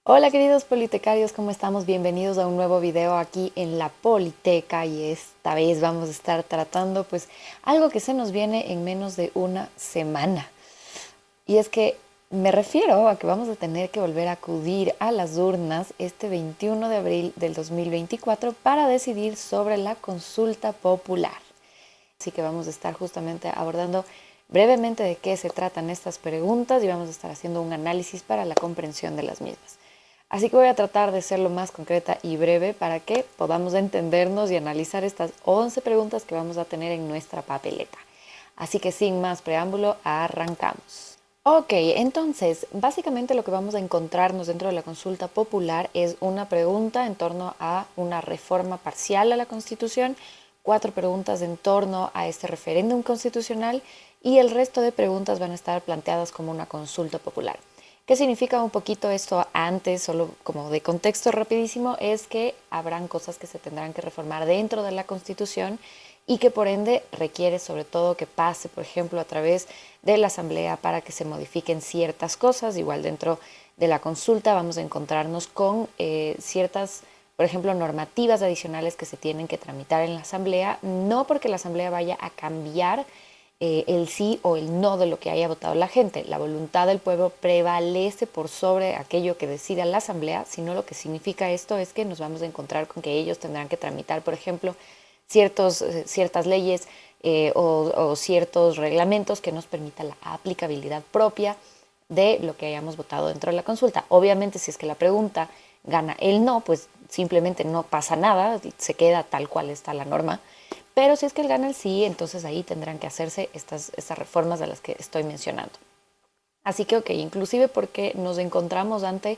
Hola queridos politecarios, ¿cómo estamos? Bienvenidos a un nuevo video aquí en la Politeca y esta vez vamos a estar tratando pues algo que se nos viene en menos de una semana. Y es que me refiero a que vamos a tener que volver a acudir a las urnas este 21 de abril del 2024 para decidir sobre la consulta popular. Así que vamos a estar justamente abordando brevemente de qué se tratan estas preguntas y vamos a estar haciendo un análisis para la comprensión de las mismas. Así que voy a tratar de ser lo más concreta y breve para que podamos entendernos y analizar estas 11 preguntas que vamos a tener en nuestra papeleta. Así que sin más preámbulo, arrancamos. Ok, entonces, básicamente lo que vamos a encontrarnos dentro de la consulta popular es una pregunta en torno a una reforma parcial a la Constitución, 4 preguntas en torno a este referéndum constitucional y el resto de preguntas van a estar planteadas como una consulta popular. ¿Qué significa un poquito esto antes, solo como de contexto rapidísimo? Es que habrán cosas que se tendrán que reformar dentro de la Constitución y que por ende requiere sobre todo que pase, por ejemplo, a través de la Asamblea para que se modifiquen ciertas cosas. Igual dentro de la consulta vamos a encontrarnos con ciertas, por ejemplo, normativas adicionales que se tienen que tramitar en la Asamblea, no porque la Asamblea vaya a cambiar el sí o el no de lo que haya votado la gente. La voluntad del pueblo prevalece por sobre aquello que decida la Asamblea, sino lo que significa esto es que nos vamos a encontrar con que ellos tendrán que tramitar, por ejemplo, ciertas leyes o ciertos reglamentos que nos permitan la aplicabilidad propia de lo que hayamos votado dentro de la consulta. Obviamente, si es que la pregunta gana el no, pues simplemente no pasa nada, se queda tal cual está la norma. Pero si es que él gana el sí, entonces ahí tendrán que hacerse estas reformas de las que estoy mencionando. Así que, ok, inclusive porque nos encontramos ante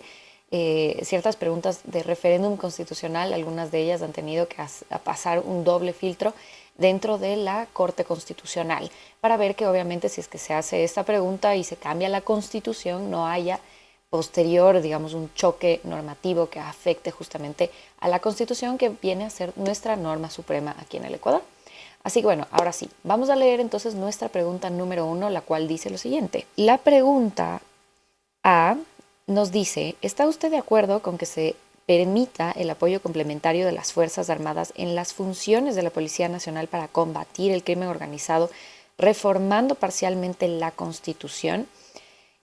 ciertas preguntas de referéndum constitucional, algunas de ellas han tenido que pasar un doble filtro dentro de la Corte Constitucional para ver que obviamente si es que se hace esta pregunta y se cambia la Constitución, no haya posterior, digamos, un choque normativo que afecte justamente a la Constitución que viene a ser nuestra norma suprema aquí en el Ecuador. Así que bueno, ahora sí, vamos a leer entonces nuestra pregunta número 1, la cual dice lo siguiente. La pregunta A nos dice, ¿está usted de acuerdo con que se permita el apoyo complementario de las Fuerzas Armadas en las funciones de la Policía Nacional para combatir el crimen organizado, reformando parcialmente la Constitución?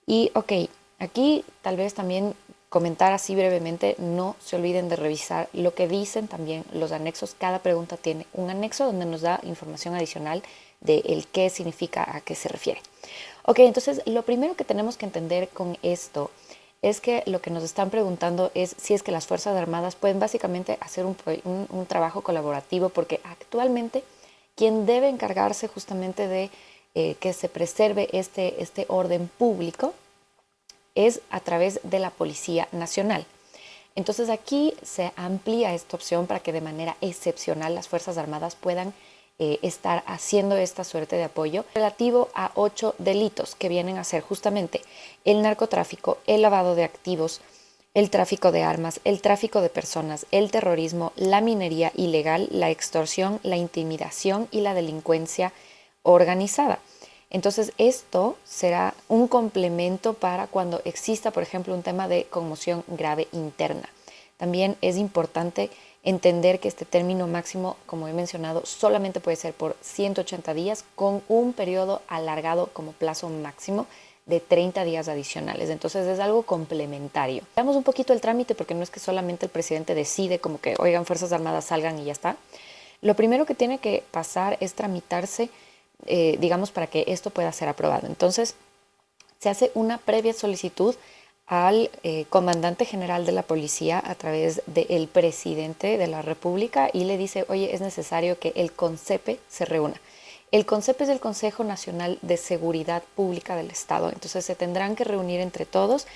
Y ok, aquí tal vez también comentar así brevemente, no se olviden de revisar lo que dicen también los anexos. Cada pregunta tiene un anexo donde nos da información adicional de el qué significa, a qué se refiere. Ok, entonces lo primero que tenemos que entender con esto es que lo que nos están preguntando es si es que las Fuerzas Armadas pueden básicamente hacer un trabajo colaborativo, porque actualmente quien debe encargarse justamente de que se preserve este orden público es a través de la Policía Nacional. Entonces aquí se amplía esta opción para que de manera excepcional las Fuerzas Armadas puedan estar haciendo esta suerte de apoyo relativo a 8 delitos que vienen a ser justamente el narcotráfico, el lavado de activos, el tráfico de armas, el tráfico de personas, el terrorismo, la minería ilegal, la extorsión, la intimidación y la delincuencia organizada. Entonces, esto será un complemento para cuando exista, por ejemplo, un tema de conmoción grave interna. También es importante entender que este término máximo, como he mencionado, solamente puede ser por 180 días con un periodo alargado como plazo máximo de 30 días adicionales. Entonces es algo complementario. Veamos un poquito el trámite porque no es que solamente el presidente decide como que, oigan, Fuerzas Armadas salgan y ya está. Lo primero que tiene que pasar es tramitarse digamos, para que esto pueda ser aprobado. Entonces, se hace una previa solicitud al comandante general de la policía a través del presidente de la República y le dice, oye, es necesario que el CONCEPE se reúna. El CONCEPE es el Consejo Nacional de Seguridad Pública del Estado, entonces se tendrán que reunir entre todos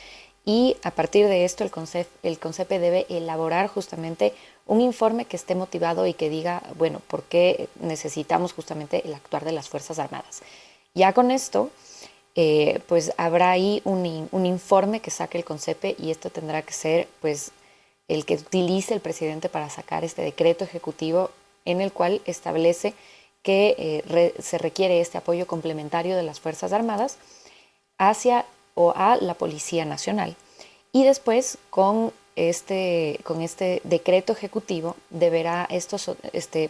y a partir de esto el CONCEPE debe elaborar justamente un informe que esté motivado y que diga, bueno, por qué necesitamos justamente el actuar de las Fuerzas Armadas. Ya con esto, pues habrá ahí un informe que saque el CONCEPE y esto tendrá que ser pues el que utilice el presidente para sacar este decreto ejecutivo en el cual establece que se requiere este apoyo complementario de las Fuerzas Armadas hacia o a la Policía Nacional. Y después con este decreto ejecutivo deberá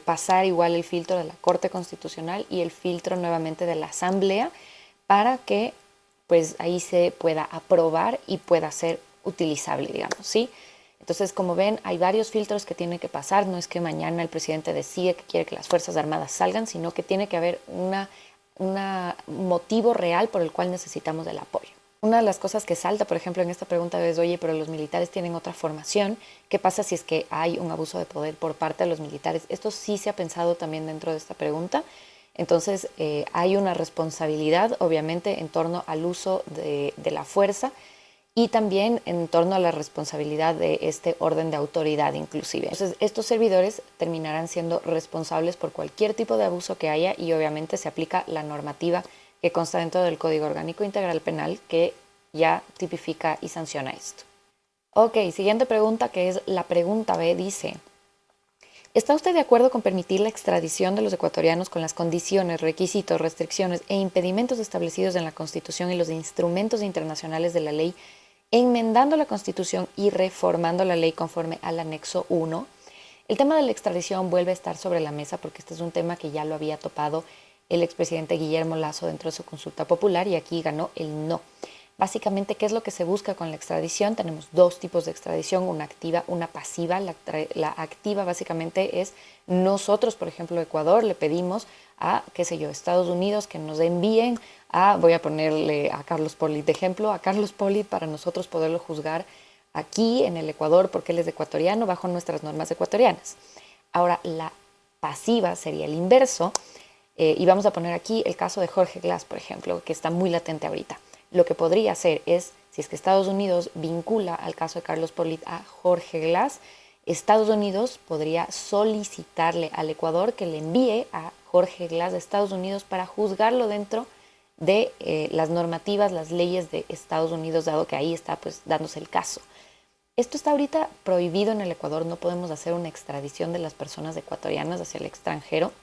pasar igual el filtro de la Corte Constitucional y el filtro nuevamente de la Asamblea para que pues ahí se pueda aprobar y pueda ser utilizable, digamos, ¿sí? Entonces, como ven, hay varios filtros que tienen que pasar. No es que mañana el presidente decide que quiere que las Fuerzas Armadas salgan, sino que tiene que haber un motivo real por el cual necesitamos el apoyo. Una de las cosas que salta, por ejemplo, en esta pregunta es, oye, pero los militares tienen otra formación. ¿Qué pasa si es que hay un abuso de poder por parte de los militares? Esto sí se ha pensado también dentro de esta pregunta. Entonces, hay una responsabilidad, obviamente, en torno al uso de la fuerza y también en torno a la responsabilidad de este orden de autoridad inclusive. Entonces, estos servidores terminarán siendo responsables por cualquier tipo de abuso que haya y obviamente se aplica la normativa que consta dentro del Código Orgánico Integral Penal que ya tipifica y sanciona esto. Ok, siguiente pregunta, que es la pregunta B, dice: ¿está usted de acuerdo con permitir la extradición de los ecuatorianos con las condiciones, requisitos, restricciones e impedimentos establecidos en la Constitución y los instrumentos internacionales de la ley, enmendando la Constitución y reformando la ley conforme al anexo 1? El tema de la extradición vuelve a estar sobre la mesa porque este es un tema que ya lo había topado el expresidente Guillermo Lasso dentro de su consulta popular y aquí ganó el no. Básicamente, ¿qué es lo que se busca con la extradición? Tenemos dos tipos de extradición, una activa, una pasiva. La activa básicamente es nosotros, por ejemplo, Ecuador, le pedimos a, qué sé yo, Estados Unidos que nos envíen a, voy a ponerle a Carlos Polit de ejemplo, a Carlos Polit para nosotros poderlo juzgar aquí en el Ecuador porque él es ecuatoriano bajo nuestras normas ecuatorianas. Ahora, la pasiva sería el inverso y vamos a poner aquí el caso de Jorge Glass, por ejemplo, que está muy latente ahorita. Lo que podría hacer es, si es que Estados Unidos vincula al caso de Carlos Polit a Jorge Glass, Estados Unidos podría solicitarle al Ecuador que le envíe a Jorge Glass de Estados Unidos para juzgarlo dentro de las normativas, las leyes de Estados Unidos, dado que ahí está pues dándose el caso. Esto está ahorita prohibido en el Ecuador, no podemos hacer una extradición de las personas ecuatorianas hacia el extranjero,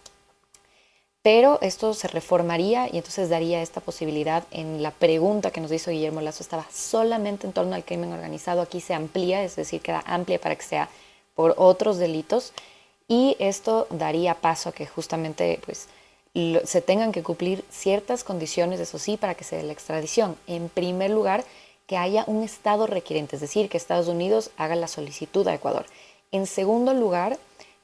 pero esto se reformaría y entonces daría esta posibilidad. En la pregunta que nos hizo Guillermo Lasso estaba solamente en torno al crimen organizado, aquí se amplía, es decir, queda amplia para que sea por otros delitos y esto daría paso a que justamente pues, se tengan que cumplir ciertas condiciones, eso sí, para que se dé la extradición. En primer lugar, que haya un Estado requiriente, es decir, que Estados Unidos haga la solicitud a Ecuador. En segundo lugar,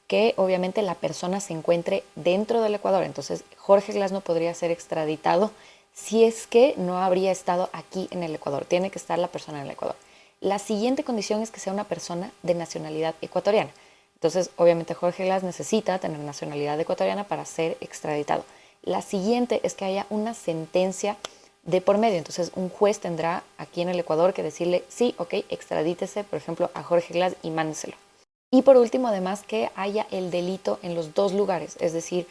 que obviamente la persona se encuentre dentro del Ecuador. Entonces, Jorge Glass no podría ser extraditado si es que no habría estado aquí en el Ecuador. Tiene que estar la persona en el Ecuador. La siguiente condición es que sea una persona de nacionalidad ecuatoriana. Entonces, obviamente, Jorge Glass necesita tener nacionalidad ecuatoriana para ser extraditado. La siguiente es que haya una sentencia de por medio. Entonces, un juez tendrá aquí en el Ecuador que decirle, sí, ok, extradítese, por ejemplo, a Jorge Glass y mándeselo. Y por último, además, que haya el delito en los dos lugares, es decir,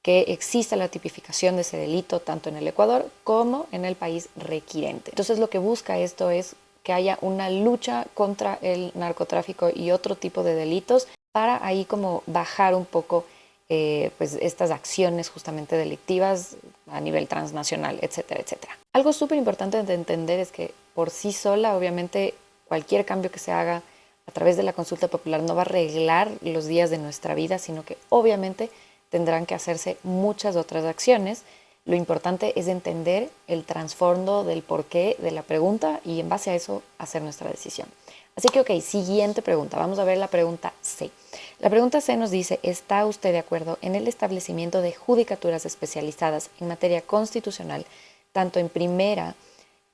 que exista la tipificación de ese delito tanto en el Ecuador como en el país requirente. Entonces, lo que busca esto es que haya una lucha contra el narcotráfico y otro tipo de delitos para ahí como bajar un poco pues estas acciones justamente delictivas a nivel transnacional, etcétera, etcétera. Algo súper importante de entender es que por sí sola, obviamente, cualquier cambio que se haga a través de la consulta popular no va a arreglar los días de nuestra vida, sino que obviamente tendrán que hacerse muchas otras acciones. Lo importante es entender el trasfondo del porqué de la pregunta y en base a eso hacer nuestra decisión. Así que, ok, siguiente pregunta. Vamos a ver la pregunta C. La pregunta C nos dice, ¿está usted de acuerdo en el establecimiento de judicaturas especializadas en materia constitucional, tanto en primera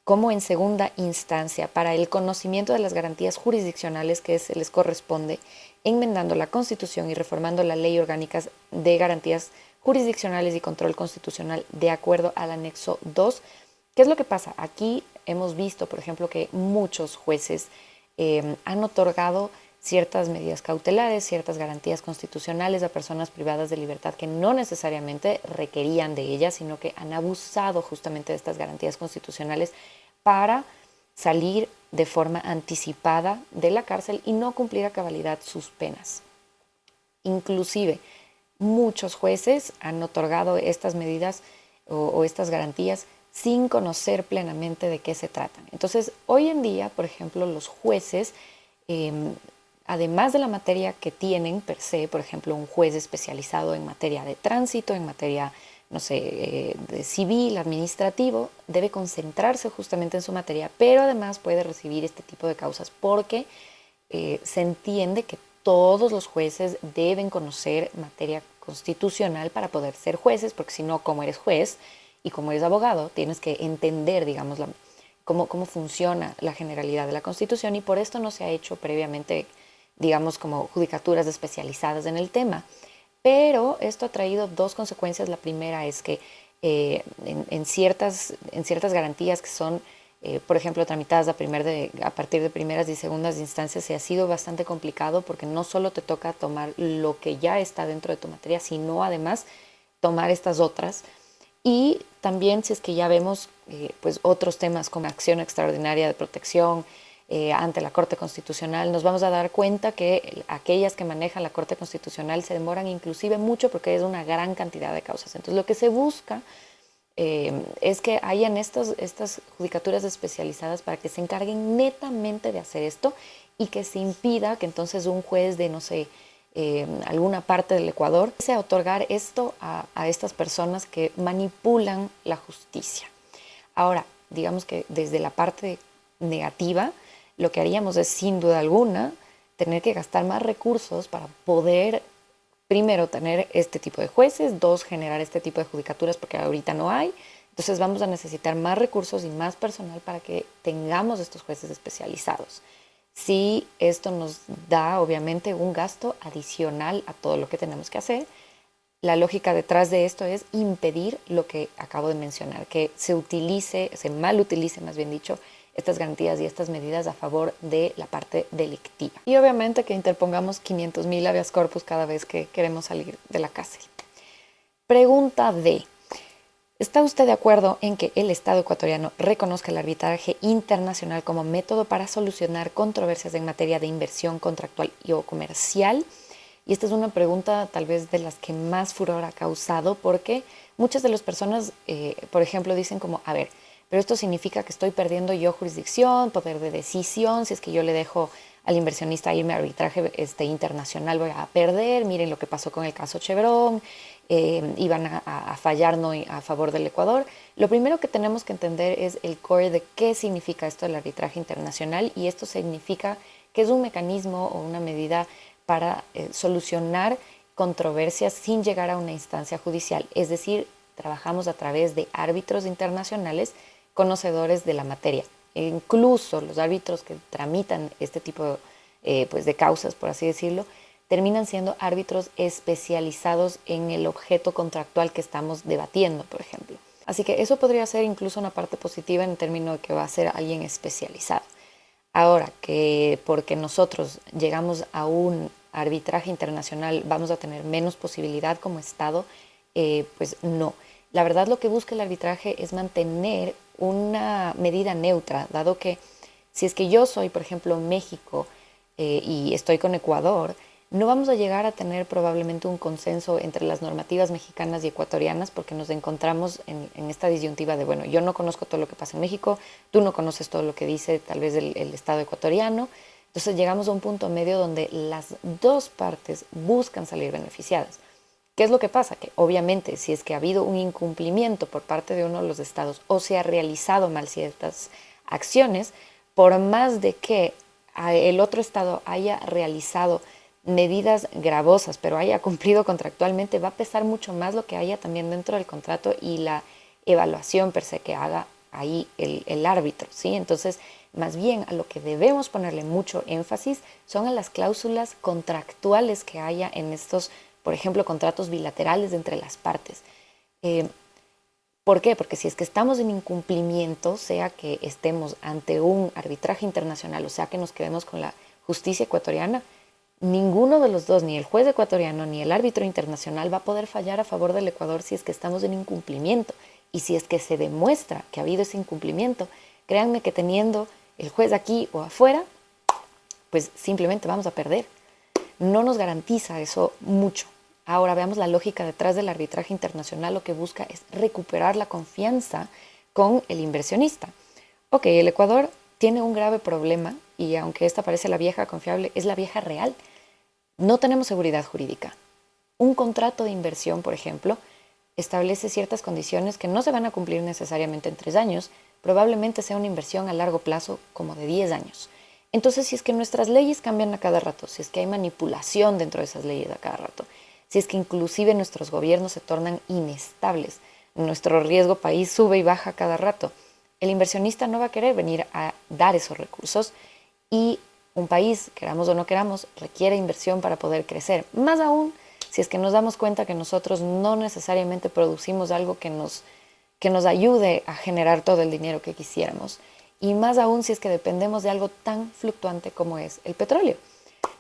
como en segunda instancia, para el conocimiento de las garantías jurisdiccionales que se les corresponde, enmendando la Constitución y reformando la Ley Orgánica de Garantías Jurisdiccionales y Control Constitucional de acuerdo al anexo 2? ¿Qué es lo que pasa? Aquí hemos visto, por ejemplo, que muchos jueces han otorgado ciertas medidas cautelares, ciertas garantías constitucionales a personas privadas de libertad que no necesariamente requerían de ellas, sino que han abusado justamente de estas garantías constitucionales para salir de forma anticipada de la cárcel y no cumplir a cabalidad sus penas. Inclusive, muchos jueces han otorgado estas medidas o estas garantías sin conocer plenamente de qué se tratan. Entonces, hoy en día, por ejemplo, los jueces, además de la materia que tienen per se, por ejemplo, un juez especializado en materia de tránsito, en materia, no sé, de civil, administrativo, debe concentrarse justamente en su materia, pero además puede recibir este tipo de causas porque se entiende que todos los jueces deben conocer materia constitucional para poder ser jueces, porque si no, como eres juez y como eres abogado, tienes que entender, digamos, cómo funciona la generalidad de la Constitución, y por esto no se ha hecho previamente, digamos, como judicaturas especializadas en el tema. Pero esto ha traído dos consecuencias. La primera es que en ciertas garantías que son, por ejemplo, tramitadas a partir de primeras y segundas instancias, se ha sido bastante complicado porque no solo te toca tomar lo que ya está dentro de tu materia, sino además tomar estas otras. Y también si es que ya vemos pues otros temas como acción extraordinaria de protección ante la Corte Constitucional, nos vamos a dar cuenta que aquellas que manejan la Corte Constitucional se demoran inclusive mucho porque es una gran cantidad de causas. Entonces lo que se busca es que hayan estas judicaturas especializadas para que se encarguen netamente de hacer esto y que se impida que entonces un juez de, no sé, alguna parte del Ecuador se otorgar esto a estas personas que manipulan la justicia. Ahora, digamos que desde la parte negativa, lo que haríamos es, sin duda alguna, tener que gastar más recursos para poder, primero, tener este tipo de jueces, dos, generar este tipo de judicaturas, porque ahorita no hay. Entonces vamos a necesitar más recursos y más personal para que tengamos estos jueces especializados. Sí, esto nos da obviamente un gasto adicional a todo lo que tenemos que hacer. La lógica detrás de esto es impedir lo que acabo de mencionar, que se mal utilice, más bien dicho, estas garantías y estas medidas a favor de la parte delictiva. Y obviamente que interpongamos 500.000 habeas corpus cada vez que queremos salir de la cárcel. Pregunta D. ¿Está usted de acuerdo en que el Estado ecuatoriano reconozca el arbitraje internacional como método para solucionar controversias en materia de inversión contractual y o comercial? Y esta es una pregunta tal vez de las que más furor ha causado, porque muchas de las personas, por ejemplo, dicen como, a ver, pero esto significa que estoy perdiendo yo jurisdicción, poder de decisión, si es que yo le dejo al inversionista irme a arbitraje internacional voy a perder, miren lo que pasó con el caso Chevron, iban a fallar no a favor del Ecuador. Lo primero que tenemos que entender es el core de qué significa esto del arbitraje internacional, y esto significa que es un mecanismo o una medida para solucionar controversias sin llegar a una instancia judicial. Es decir, trabajamos a través de árbitros internacionales conocedores de la materia. E incluso los árbitros que tramitan este tipo pues de causas, por así decirlo, terminan siendo árbitros especializados en el objeto contractual que estamos debatiendo, por ejemplo. Así que eso podría ser incluso una parte positiva en términos de que va a ser alguien especializado. Ahora, que porque nosotros llegamos a un arbitraje internacional vamos a tener menos posibilidad como Estado, pues no. La verdad, lo que busca el arbitraje es mantener una medida neutra, dado que si es que yo soy, por ejemplo, México y estoy con Ecuador, no vamos a llegar a tener probablemente un consenso entre las normativas mexicanas y ecuatorianas, porque nos encontramos en esta disyuntiva de, bueno, yo no conozco todo lo que pasa en México, tú no conoces todo lo que dice tal vez el Estado ecuatoriano. Entonces llegamos a un punto medio donde las dos partes buscan salir beneficiadas. ¿Qué es lo que pasa? Que obviamente si es que ha habido un incumplimiento por parte de uno de los estados o se ha realizado mal ciertas acciones, por más de que el otro estado haya realizado medidas gravosas, pero haya cumplido contractualmente, va a pesar mucho más lo que haya también dentro del contrato y la evaluación per se que haga ahí el árbitro, ¿sí? Entonces, más bien a lo que debemos ponerle mucho énfasis son a las cláusulas contractuales que haya en estos, por ejemplo, contratos bilaterales entre las partes. ¿Por qué? Porque si es que estamos en incumplimiento, sea que estemos ante un arbitraje internacional o sea que nos quedemos con la justicia ecuatoriana, ninguno de los dos, ni el juez ecuatoriano ni el árbitro internacional, va a poder fallar a favor del Ecuador si es que estamos en incumplimiento. Y si es que se demuestra que ha habido ese incumplimiento, créanme que teniendo el juez aquí o afuera, pues simplemente vamos a perder. No nos garantiza eso mucho. Ahora veamos la lógica detrás del arbitraje internacional. Lo que busca es recuperar la confianza con el inversionista. Ok, el Ecuador tiene un grave problema y aunque esta parece la vieja confiable, es la vieja real. No tenemos seguridad jurídica. Un contrato de inversión, por ejemplo, establece ciertas condiciones que no se van a cumplir necesariamente en 3 años, probablemente sea una inversión a largo plazo como de 10 años. Entonces, si es que nuestras leyes cambian a cada rato, si es que hay manipulación dentro de esas leyes a cada rato, si es que inclusive nuestros gobiernos se tornan inestables, nuestro riesgo país sube y baja a cada rato, el inversionista no va a querer venir a dar esos recursos y un país, queramos o no queramos, requiere inversión para poder crecer. Más aún, si es que nos damos cuenta que nosotros no necesariamente producimos algo que nos ayude a generar todo el dinero que quisiéramos. Y más aún si es que dependemos de algo tan fluctuante como es el petróleo.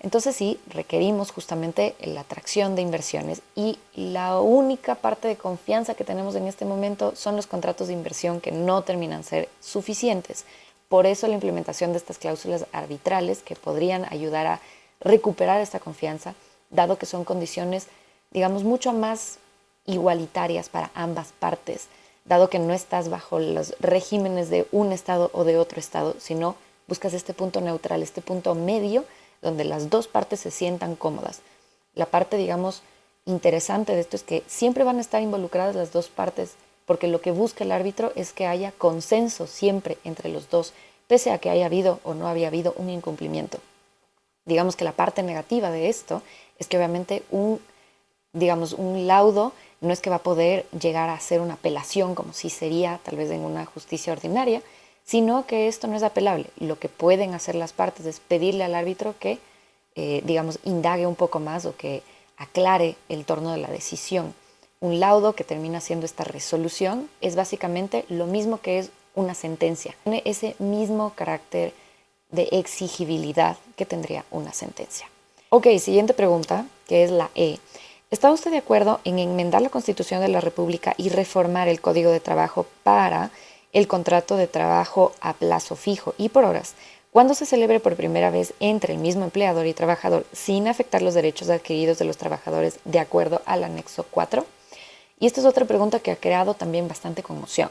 Entonces sí, requerimos justamente la atracción de inversiones y la única parte de confianza que tenemos en este momento son los contratos de inversión que no terminan ser suficientes. Por eso la implementación de estas cláusulas arbitrales que podrían ayudar a recuperar esta confianza, dado que son condiciones, digamos, mucho más igualitarias para ambas partes, dado que no estás bajo los regímenes de un estado o de otro estado, sino buscas este punto neutral, este punto medio, donde las dos partes se sientan cómodas. La parte, digamos, interesante de esto es que siempre van a estar involucradas las dos partes, porque lo que busca el árbitro es que haya consenso siempre entre los dos, pese a que haya habido o no había habido un incumplimiento. Digamos que la parte negativa de esto es que obviamente un laudo no es que va a poder llegar a ser una apelación como si sería tal vez en una justicia ordinaria, sino que esto no es apelable. Lo que pueden hacer las partes es pedirle al árbitro que, indague un poco más o que aclare el torno de la decisión. Un laudo que termina siendo esta resolución es básicamente lo mismo que es una sentencia. Tiene ese mismo carácter de exigibilidad que tendría una sentencia. Ok, siguiente pregunta, que es la E. ¿Está usted de acuerdo en enmendar la Constitución de la República y reformar el Código de Trabajo para el contrato de trabajo a plazo fijo y por horas, cuando se celebre por primera vez entre el mismo empleador y trabajador, sin afectar los derechos adquiridos de los trabajadores de acuerdo al anexo 4? Y esta es otra pregunta que ha creado también bastante conmoción.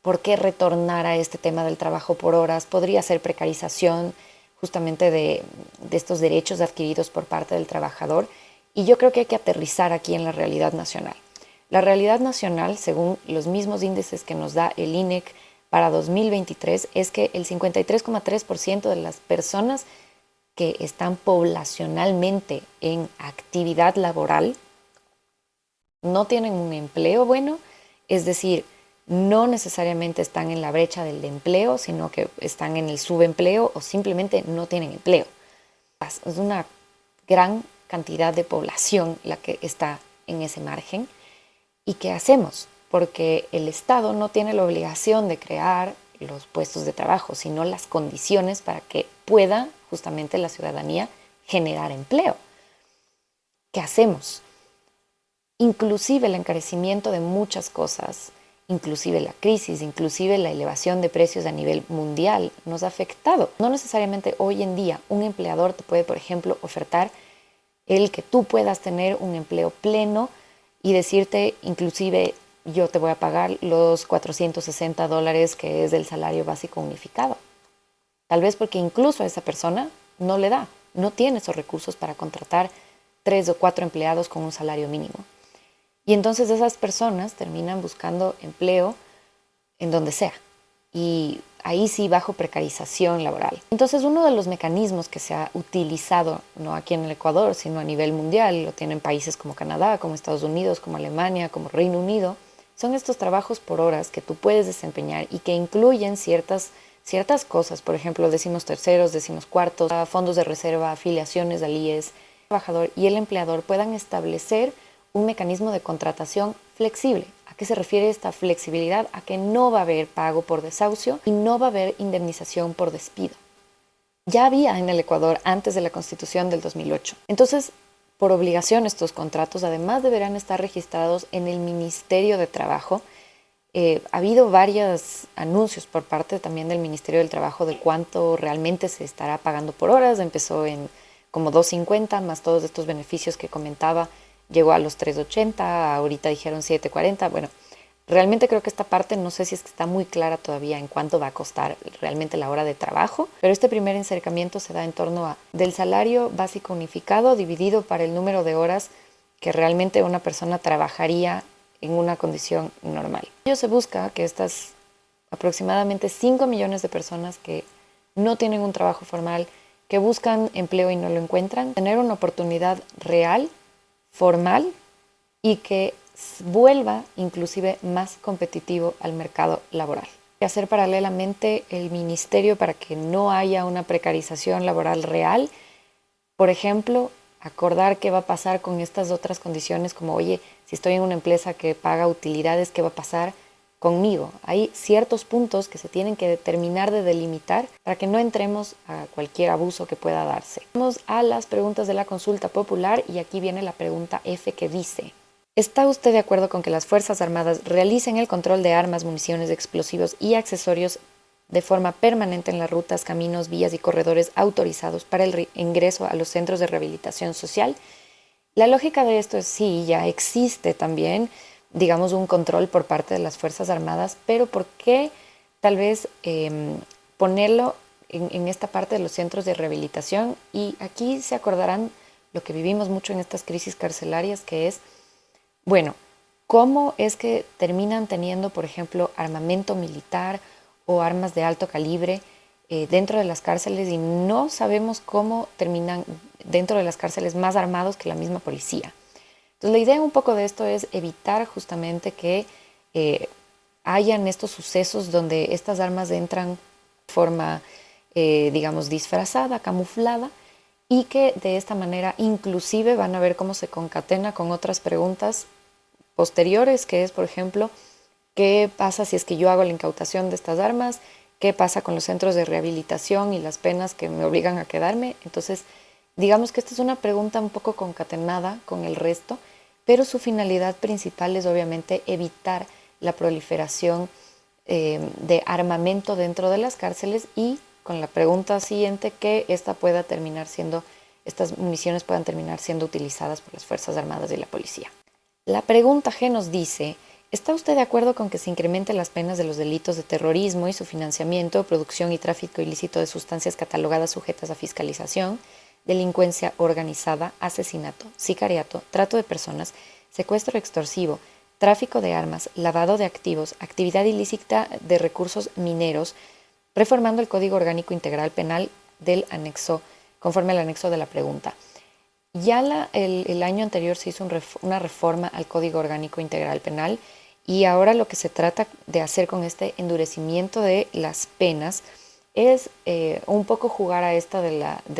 ¿Por qué retornar a este tema del trabajo por horas? ¿Podría ser precarización justamente de estos derechos adquiridos por parte del trabajador? Y yo creo que hay que aterrizar aquí en la realidad nacional. La realidad nacional, según los mismos índices que nos da el INEC para 2023, es que el 53,3% de las personas que están poblacionalmente en actividad laboral no tienen un empleo bueno, es decir, no necesariamente están en la brecha del empleo, sino que están en el subempleo o simplemente no tienen empleo. Es una gran cantidad de población la que está en ese margen. ¿Y qué hacemos? Porque el Estado no tiene la obligación de crear los puestos de trabajo, sino las condiciones para que pueda justamente la ciudadanía generar empleo. ¿Qué hacemos? Inclusive el encarecimiento de muchas cosas, inclusive la crisis, inclusive la elevación de precios a nivel mundial nos ha afectado. No necesariamente hoy en día un empleador te puede, por ejemplo, ofertar el que tú puedas tener un empleo pleno y decirte, inclusive, yo te voy a pagar los $460 que es el salario básico unificado. Tal vez porque incluso a esa persona no le da, no tiene esos recursos para contratar 3 o 4 empleados con un salario mínimo. Y entonces esas personas terminan buscando empleo en donde sea. Y ahí sí bajo precarización laboral. Entonces uno de los mecanismos que se ha utilizado, no aquí en el Ecuador, sino a nivel mundial, lo tienen países como Canadá, como Estados Unidos, como Alemania, como Reino Unido, son estos trabajos por horas que tú puedes desempeñar y que incluyen ciertas cosas, por ejemplo, decimos terceros, decimos cuartos, fondos de reserva, afiliaciones al IES. El trabajador y el empleador puedan establecer un mecanismo de contratación flexible. ¿A qué se refiere esta flexibilidad? A que no va a haber pago por desahucio y no va a haber indemnización por despido. Ya había en el Ecuador antes de la Constitución del 2008. Entonces, por obligación, estos contratos además deberán estar registrados en el Ministerio de Trabajo. Ha habido varios anuncios por parte también del Ministerio del Trabajo de cuánto realmente se estará pagando por horas. Empezó en como 2.50 más todos estos beneficios que comentaba. Llegó a los 3.80, ahorita dijeron 7.40. Bueno, Realmente creo que esta parte no sé si es que está muy clara todavía en cuánto va a costar realmente la hora de trabajo, pero este primer acercamiento se da en torno a del salario básico unificado dividido para el número de horas que realmente una persona trabajaría en una condición normal. Ello se busca que estas aproximadamente 5 millones de personas que no tienen un trabajo formal, que buscan empleo y no lo encuentran, tener una oportunidad real, formal y que vuelva inclusive más competitivo al mercado laboral. Y hacer paralelamente el ministerio para que no haya una precarización laboral real. Por ejemplo, acordar qué va a pasar con estas otras condiciones como, oye, si estoy en una empresa que paga utilidades, ¿qué va a pasar conmigo? Hay ciertos puntos que se tienen que terminar de delimitar para que no entremos a cualquier abuso que pueda darse. Vamos a las preguntas de la consulta popular y aquí viene la pregunta F que dice: ¿está usted de acuerdo con que las Fuerzas Armadas realicen el control de armas, municiones, explosivos y accesorios de forma permanente en las rutas, caminos, vías y corredores autorizados para el ingreso a los centros de rehabilitación social? La lógica de esto es sí, ya existe también, digamos, un control por parte de las Fuerzas Armadas, pero ¿por qué tal vez ponerlo en esta parte de los centros de rehabilitación? Y aquí se acordarán lo que vivimos mucho en estas crisis carcelarias, que es, bueno, ¿cómo es que terminan teniendo, por ejemplo, armamento militar o armas de alto calibre dentro de las cárceles y no sabemos cómo terminan dentro de las cárceles más armados que la misma policía? Entonces la idea un poco de esto es evitar justamente que hayan estos sucesos donde estas armas entran de forma, digamos, disfrazada, camuflada, y que de esta manera inclusive van a ver cómo se concatena con otras preguntas posteriores, que es, por ejemplo, ¿qué pasa si es que yo hago la incautación de estas armas? ¿Qué pasa con los centros de rehabilitación y las penas que me obligan a quedarme? Entonces, digamos que esta es una pregunta un poco concatenada con el resto, pero su finalidad principal es obviamente evitar la proliferación de armamento dentro de las cárceles y con la pregunta siguiente que estas municiones puedan terminar siendo utilizadas por las Fuerzas Armadas y la policía. La pregunta G nos dice: ¿está usted de acuerdo con que se incrementen las penas de los delitos de terrorismo y su financiamiento, producción y tráfico ilícito de sustancias catalogadas sujetas a fiscalización, delincuencia organizada, asesinato, sicariato, trato de personas, secuestro extorsivo, tráfico de armas, lavado de activos, actividad ilícita de recursos mineros, reformando el Código Orgánico Integral Penal del anexo, conforme al anexo de la pregunta? Ya el año anterior se hizo una reforma al Código Orgánico Integral Penal y ahora lo que se trata de hacer con este endurecimiento de las penas es un poco jugar a esta de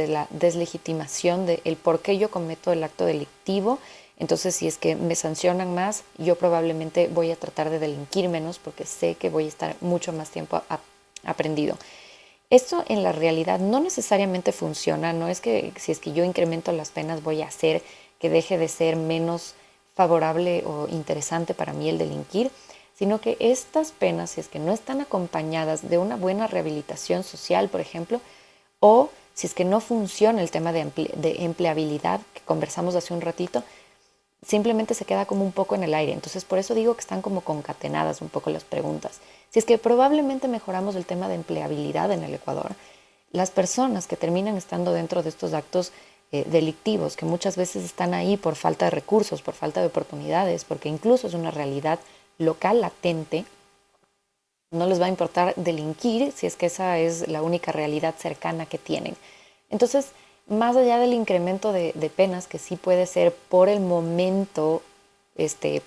la deslegitimación de el por qué yo cometo el acto delictivo. Entonces, si es que me sancionan más, yo probablemente voy a tratar de delinquir menos porque sé que voy a estar mucho más tiempo aprendido. Esto en la realidad no necesariamente funciona, no es que si es que yo incremento las penas voy a hacer que deje de ser menos favorable o interesante para mí el delinquir, sino que estas penas, si es que no están acompañadas de una buena rehabilitación social, por ejemplo, o si es que no funciona el tema de empleabilidad que conversamos hace un ratito, simplemente se queda como un poco en el aire. Entonces, por eso digo que están como concatenadas un poco las preguntas. Si es que probablemente mejoramos el tema de empleabilidad en el Ecuador, las personas que terminan estando dentro de estos actos delictivos, que muchas veces están ahí por falta de recursos, por falta de oportunidades, porque incluso es una realidad local latente, no les va a importar delinquir si es que esa es la única realidad cercana que tienen. Entonces, más allá del incremento de penas, que sí puede ser por el momento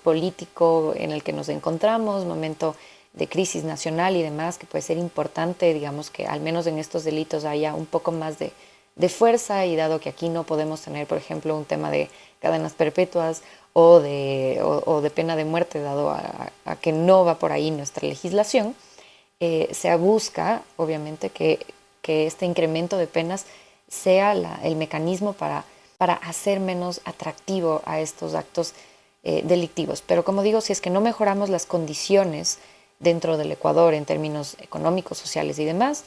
político en el que nos encontramos, momento de crisis nacional y demás, que puede ser importante, digamos, que al menos en estos delitos haya un poco más de fuerza, y dado que aquí no podemos tener, por ejemplo, un tema de cadenas perpetuas o de pena de muerte, dado a que no va por ahí nuestra legislación, se busca, obviamente, que este incremento de penas sea el mecanismo para hacer menos atractivo a estos actos delictivos. Pero como digo, si es que no mejoramos las condiciones dentro del Ecuador en términos económicos, sociales y demás,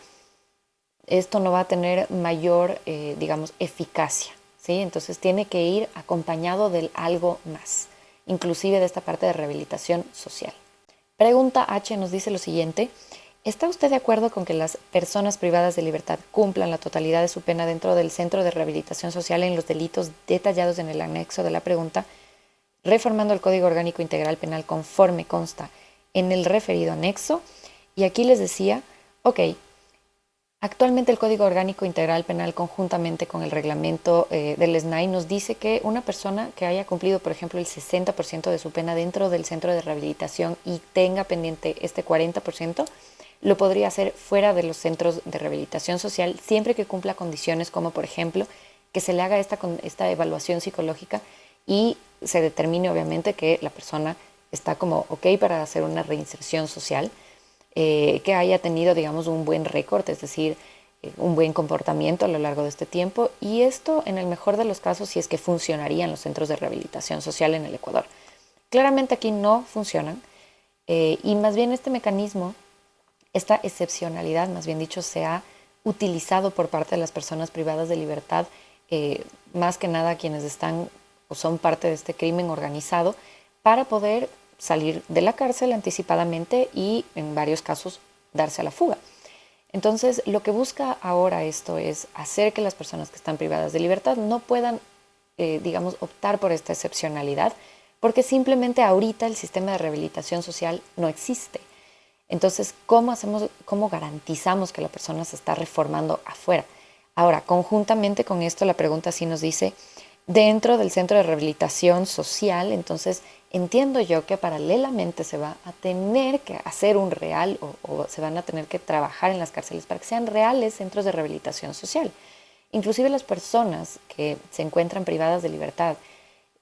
esto no va a tener mayor, digamos, eficacia, ¿sí? Entonces tiene que ir acompañado de algo más, inclusive de esta parte de rehabilitación social. Pregunta H nos dice lo siguiente. ¿Está usted de acuerdo con que las personas privadas de libertad cumplan la totalidad de su pena dentro del Centro de Rehabilitación Social en los delitos detallados en el anexo de la pregunta, reformando el Código Orgánico Integral Penal conforme consta en el referido anexo? Y aquí les decía, ok, actualmente el Código Orgánico Integral Penal conjuntamente con el reglamento del SNAI nos dice que una persona que haya cumplido, por ejemplo, el 60% de su pena dentro del centro de rehabilitación y tenga pendiente este 40%, lo podría hacer fuera de los centros de rehabilitación social siempre que cumpla condiciones como, por ejemplo, que se le haga esta evaluación psicológica y se determine obviamente que la persona está como ok para hacer una reinserción social, que haya tenido, digamos, un buen récord, es decir, un buen comportamiento a lo largo de este tiempo, y esto en el mejor de los casos si es que funcionarían los centros de rehabilitación social en el Ecuador. Claramente aquí no funcionan, y más bien este mecanismo, esta excepcionalidad, más bien dicho, se ha utilizado por parte de las personas privadas de libertad, más que nada quienes están o son parte de este crimen organizado, para poder salir de la cárcel anticipadamente y en varios casos darse a la fuga. Entonces, lo que busca ahora esto es hacer que las personas que están privadas de libertad no puedan, digamos, optar por esta excepcionalidad, porque simplemente ahorita el sistema de rehabilitación social no existe. Entonces, cómo garantizamos que la persona se está reformando afuera? Ahora, conjuntamente con esto, la pregunta sí nos dice, dentro del centro de rehabilitación social, entonces entiendo yo que paralelamente se va a tener que hacer un real o se van a tener que trabajar en las cárceles para que sean reales centros de rehabilitación social. Inclusive las personas que se encuentran privadas de libertad,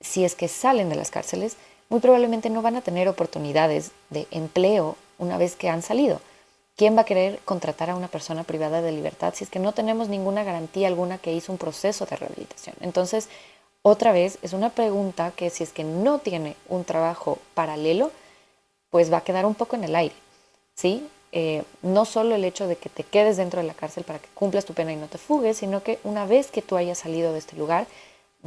si es que salen de las cárceles, muy probablemente no van a tener oportunidades de empleo una vez que han salido. ¿Quién va a querer contratar a una persona privada de libertad si es que no tenemos ninguna garantía alguna que hizo un proceso de rehabilitación? Entonces, otra vez, es una pregunta que si es que no tiene un trabajo paralelo, pues va a quedar un poco en el aire, ¿sí? No solo el hecho de que te quedes dentro de la cárcel para que cumplas tu pena y no te fugues, sino que una vez que tú hayas salido de este lugar,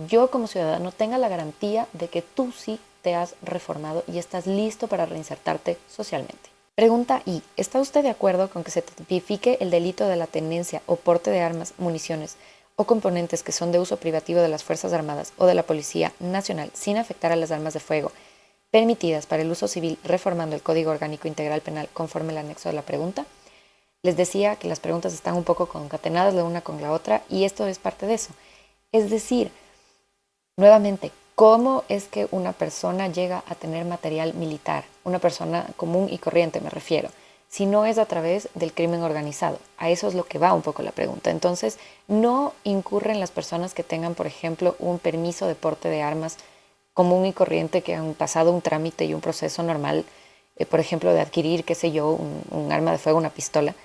yo como ciudadano tenga la garantía de que tú sí te has reformado y estás listo para reinsertarte socialmente. Pregunta I. ¿Está usted de acuerdo con que se tipifique el delito de la tenencia o porte de armas, municiones o componentes que son de uso privativo de las Fuerzas Armadas o de la Policía Nacional sin afectar a las armas de fuego permitidas para el uso civil, reformando el Código Orgánico Integral Penal conforme el anexo de la pregunta? Les decía que las preguntas están un poco concatenadas la una con la otra y esto es parte de eso. Es decir, nuevamente, ¿cómo es que una persona llega a tener material militar? Una persona común y corriente me refiero. Si no es a través del crimen organizado. A eso es lo que va un poco la pregunta. Entonces, no incurren las personas que tengan, por ejemplo, un permiso de porte de armas común y corriente, que han pasado un trámite y un proceso normal, por ejemplo, de adquirir, qué sé yo, un arma de fuego, una pistola,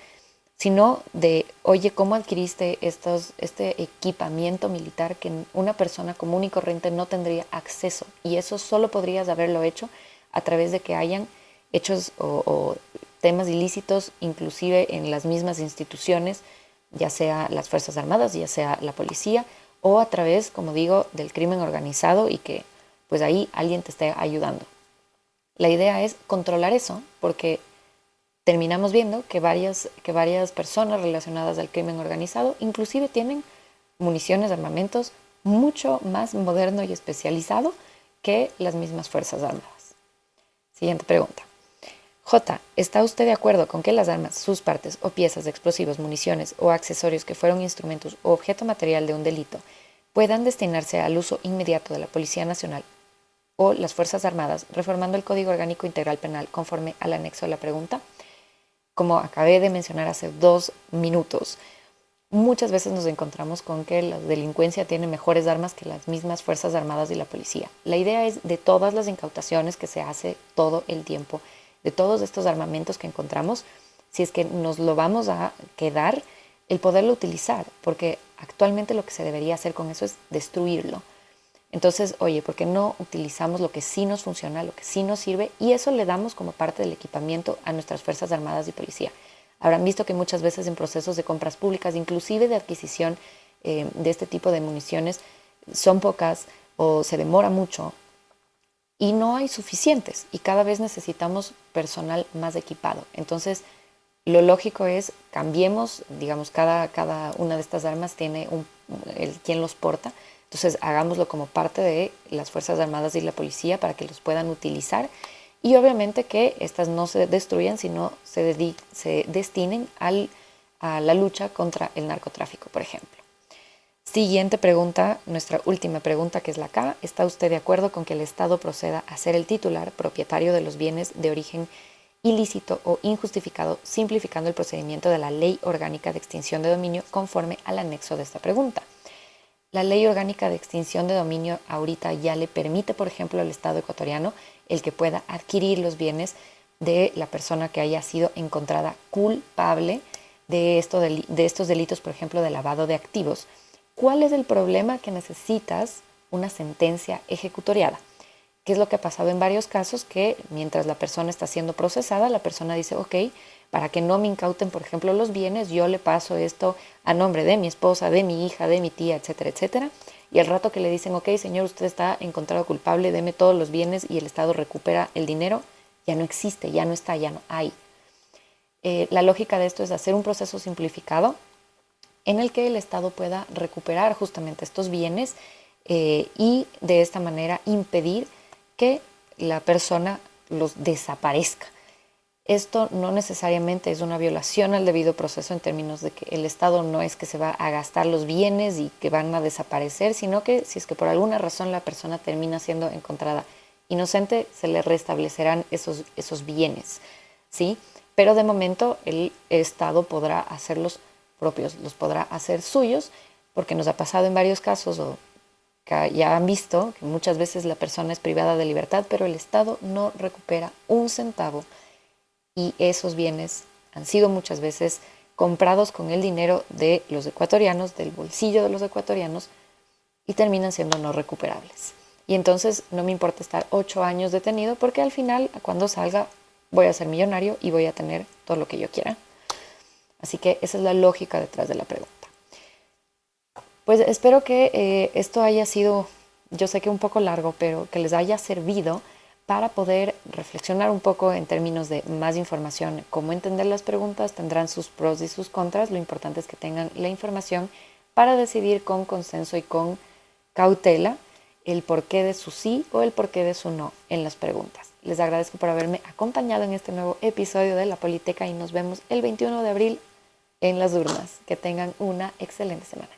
sino de, oye, ¿cómo adquiriste este equipamiento militar que una persona común y corriente no tendría acceso? Y eso solo podrías haberlo hecho a través de que hayan hechos o temas ilícitos, inclusive en las mismas instituciones, ya sea las Fuerzas Armadas, ya sea la policía, o a través, como digo, del crimen organizado y que pues ahí alguien te esté ayudando. La idea es controlar eso, porque terminamos viendo que varias personas relacionadas al crimen organizado inclusive tienen municiones, armamentos mucho más moderno y especializado que las mismas Fuerzas Armadas. Siguiente pregunta. J. ¿Está usted de acuerdo con que las armas, sus partes o piezas de explosivos, municiones o accesorios que fueron instrumentos o objeto material de un delito puedan destinarse al uso inmediato de la Policía Nacional o las Fuerzas Armadas, reformando el Código Orgánico Integral Penal conforme al anexo de la pregunta? Como acabé de mencionar hace 2 minutos, muchas veces nos encontramos con que la delincuencia tiene mejores armas que las mismas Fuerzas Armadas y la policía. La idea es de todas las incautaciones que se hace todo el tiempo, de todos estos armamentos que encontramos, si es que nos lo vamos a quedar, el poderlo utilizar, porque actualmente lo que se debería hacer con eso es destruirlo. Entonces, oye, ¿por qué no utilizamos lo que sí nos funciona, lo que sí nos sirve? Y eso le damos como parte del equipamiento a nuestras Fuerzas Armadas y Policía. Habrán visto que muchas veces en procesos de compras públicas, inclusive de adquisición de este tipo de municiones, son pocas o se demora mucho. y no hay suficientes y cada vez necesitamos personal más equipado. Entonces, lo lógico es cambiemos, digamos, cada una de estas armas tiene quien los porta, entonces hagámoslo como parte de las Fuerzas Armadas y la policía para que los puedan utilizar y obviamente que estas no se destruyan, sino se destinen a la lucha contra el narcotráfico, por ejemplo. Siguiente pregunta, nuestra última pregunta, que es la K. ¿Está usted de acuerdo con que el Estado proceda a ser el titular, propietario de los bienes de origen ilícito o injustificado, simplificando el procedimiento de la Ley Orgánica de Extinción de Dominio conforme al anexo de esta pregunta? La Ley Orgánica de Extinción de Dominio ahorita ya le permite, por ejemplo, al Estado ecuatoriano el que pueda adquirir los bienes de la persona que haya sido encontrada culpable de estos delitos, por ejemplo, de lavado de activos. ¿Cuál es el problema? Que necesitas una sentencia ejecutoriada. ¿Qué es lo que ha pasado en varios casos? Que mientras la persona está siendo procesada, la persona dice, ok, para que no me incauten, por ejemplo, los bienes, yo le paso esto a nombre de mi esposa, de mi hija, de mi tía, etcétera, etcétera. Y al rato que le dicen, ok, señor, usted está encontrado culpable, deme todos los bienes y el Estado recupera el dinero, ya no existe, ya no está, ya no hay. La lógica de esto es hacer un proceso simplificado en el que el Estado pueda recuperar justamente estos bienes y de esta manera impedir que la persona los desaparezca. Esto no necesariamente es una violación al debido proceso en términos de que el Estado no es que se va a gastar los bienes y que van a desaparecer, sino que si es que por alguna razón la persona termina siendo encontrada inocente, se le restablecerán esos bienes, ¿sí? Pero de momento el Estado podrá hacerlos propios, los podrá hacer suyos, porque nos ha pasado en varios casos, o que ya han visto que muchas veces la persona es privada de libertad, pero el Estado no recupera un centavo y esos bienes han sido muchas veces comprados con el dinero de los ecuatorianos, del bolsillo de los ecuatorianos, y terminan siendo no recuperables. Y entonces no me importa estar 8 años detenido porque al final, cuando salga, voy a ser millonario y voy a tener todo lo que yo quiera. Así que esa es la lógica detrás de la pregunta. Pues espero que esto haya sido, yo sé que un poco largo, pero que les haya servido para poder reflexionar un poco en términos de más información, cómo entender las preguntas, tendrán sus pros y sus contras, lo importante es que tengan la información para decidir con consenso y con cautela el porqué de su sí o el porqué de su no en las preguntas. Les agradezco por haberme acompañado en este nuevo episodio de La Politeca y nos vemos el 21 de abril en las urnas. Que tengan una excelente semana.